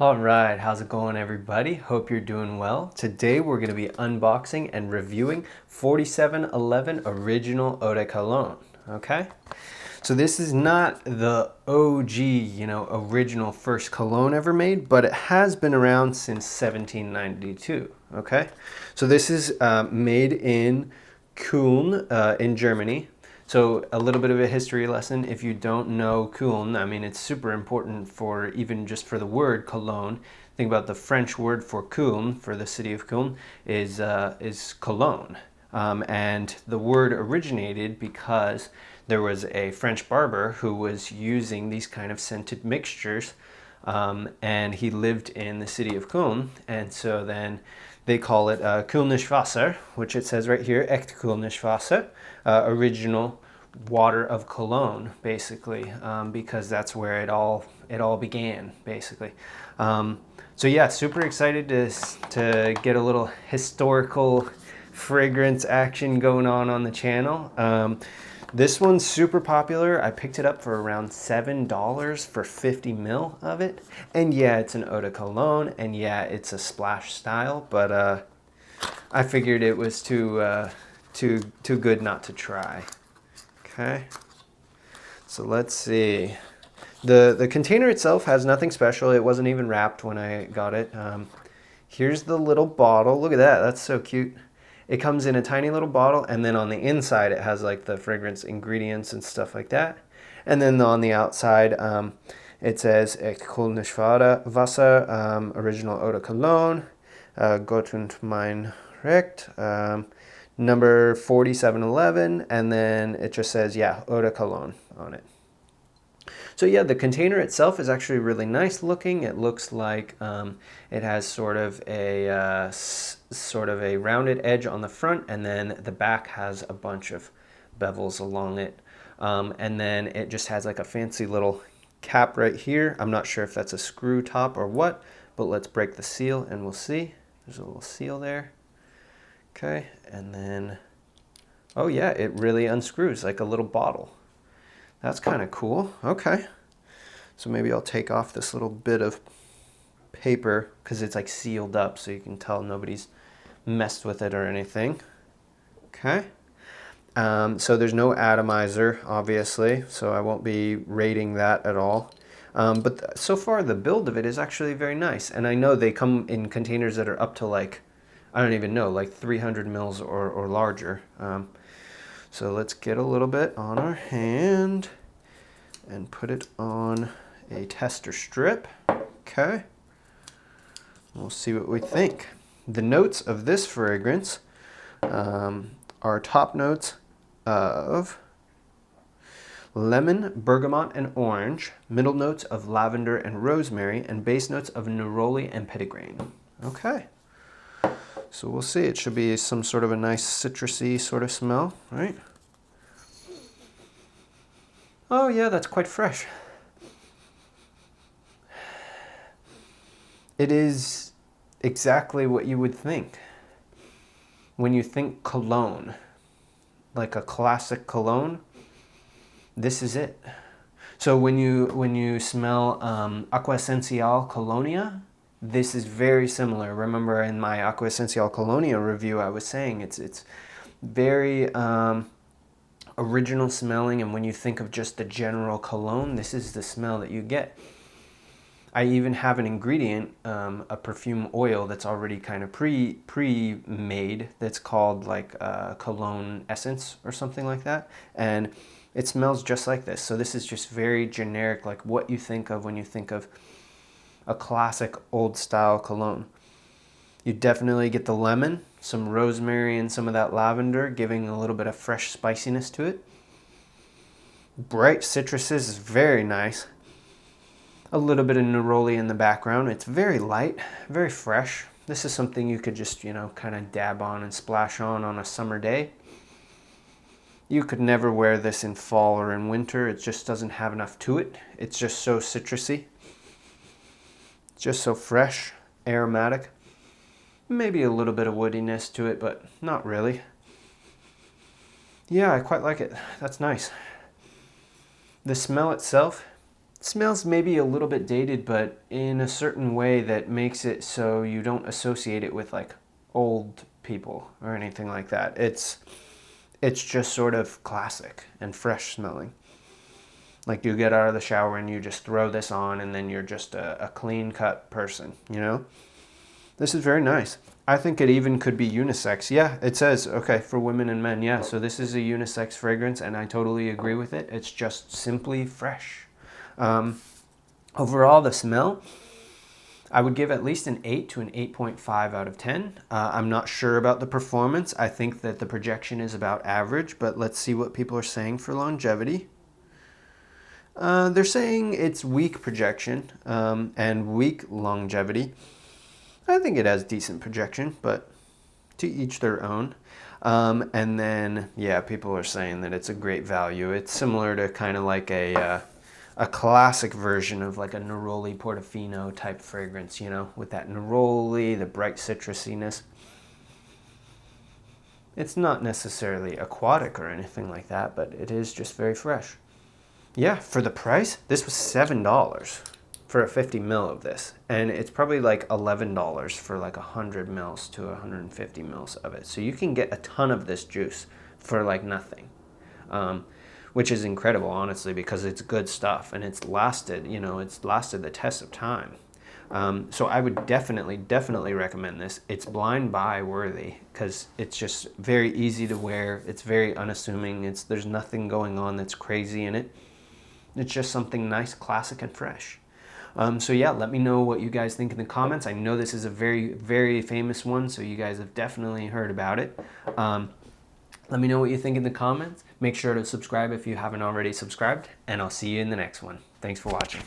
All right, how's it going, everybody? Hope you're doing well. Today we're going to be unboxing and reviewing 4711 Original Eau de Cologne. Okay, so this is not the OG, original first cologne ever made, but it has been around since 1792. Okay, so this is made in Cologne in Germany. So a little bit of a history lesson. If you don't know Cologne, I mean, it's super important for even just for the word Cologne. Think about the French word for Cologne, for the city of Cologne, is Cologne. And the word originated because there was a French barber who was using these kind of scented mixtures, and he lived in the city of Cologne, and so then they call it Kölnisch Wasser, which it says right here, Echt Kölnisch Wasser, original water of Cologne, basically, because that's where it all began, basically. So yeah, super excited to get a little historical fragrance action going on the channel. This one's super popular. I picked it up for around $7 for 50 ml of it. And yeah, it's an eau de cologne, and yeah, it's a splash style, but I figured it was too good not to try. Okay, so let's see. The container itself has nothing special. It wasn't even wrapped when I got it. Here's the little bottle. Look at that. That's so cute. It comes in a tiny little bottle, and then on the inside it has like the fragrance ingredients and stuff like that. And then on the outside, it says Echt Kölnisch Wasser, original Eau de Cologne, Gott und mein Recht, number 4711, and then it just says, yeah, Eau de Cologne on it. So yeah, the container itself is actually really nice looking. It looks like it has sort of a rounded edge on the front, and then the back has a bunch of bevels along it. And then it just has like a fancy little cap right here. I'm not sure if that's a screw top or what, but let's break the seal and we'll see. There's a little seal there. Okay, and then, oh yeah, it really unscrews like a little bottle. That's kind of cool. Okay. So maybe I'll take off this little bit of paper because it's like sealed up so you can tell nobody's messed with it or anything. Okay. So there's no atomizer, obviously, so I won't be rating that at all. But so far the build of it is actually very nice. And I know they come in containers that are up to like, I don't even know, like 300 mils or larger. So let's get a little bit on our hand and put it on a tester strip. Okay. We'll see what we think. The notes of this fragrance are top notes of lemon, bergamot, and orange, middle notes of lavender and rosemary, and base notes of neroli and petitgrain. Okay. So we'll see. It should be some sort of a nice citrusy sort of smell, right? Oh yeah, that's quite fresh. It is exactly what you would think when you think cologne, like a classic cologne. This is it. So when you smell Aqua Essenziale Colonia, this is very similar. Remember in my Aqua Essenziale Colonia review, I was saying it's very original smelling, and when you think of just the general cologne, this is the smell that you get. I even have an ingredient, a perfume oil that's already kind of pre-made that's called like cologne essence or something like that, and it smells just like this. So this is just very generic, like what you think of when you think of a classic old style cologne. You definitely get the lemon, some rosemary, and some of that lavender, giving a little bit of fresh spiciness to it. Bright citruses is very nice. A little bit of neroli in the background. It's very light, very fresh. This is something you could just, kind of dab on and splash on a summer day. You could never wear this in fall or in winter. It just doesn't have enough to it. It's just so citrusy. Just so fresh, aromatic. Maybe a little bit of woodiness to it, but not really. Yeah, I quite like it. That's nice. The smell itself Smells maybe a little bit dated, but in a certain way that makes it so you don't associate it with like old people or anything like that. It's just sort of classic and fresh smelling. Like you get out of the shower and you just throw this on and then you're just a clean cut person, you know? This is very nice. I think it even could be unisex. Yeah, it says, okay, for women and men. Yeah, so this is a unisex fragrance and I totally agree with it. It's just simply fresh. Overall, the smell, I would give at least an 8 to an 8.5 out of 10. I'm not sure about the performance. I think that the projection is about average, but let's see what people are saying for longevity. They're saying it's weak projection and weak longevity. I think it has decent projection, but to each their own. And then, yeah, people are saying that it's a great value. It's similar to kind of like a classic version of like a Neroli Portofino type fragrance, you know, with that Neroli, the bright citrusiness. It's not necessarily aquatic or anything like that, but it is just very fresh. Yeah, for the price, this was $7 for a 50 mil of this. And it's probably like $11 for like 100 mils to 150 mils of it. So you can get a ton of this juice for like nothing. Which is incredible, honestly, because it's good stuff and it's lasted, you know, it's lasted the test of time. So I would definitely recommend this. It's blind buy worthy because it's just very easy to wear. It's very unassuming. There's nothing going on that's crazy in it. It's just something nice, classic, and fresh. So yeah, let me know what you guys think in the comments. I know this is a very famous one, so you guys have definitely heard about it. Let me know what you think in the comments. Make sure to subscribe if you haven't already subscribed, and I'll see you in the next one. Thanks for watching.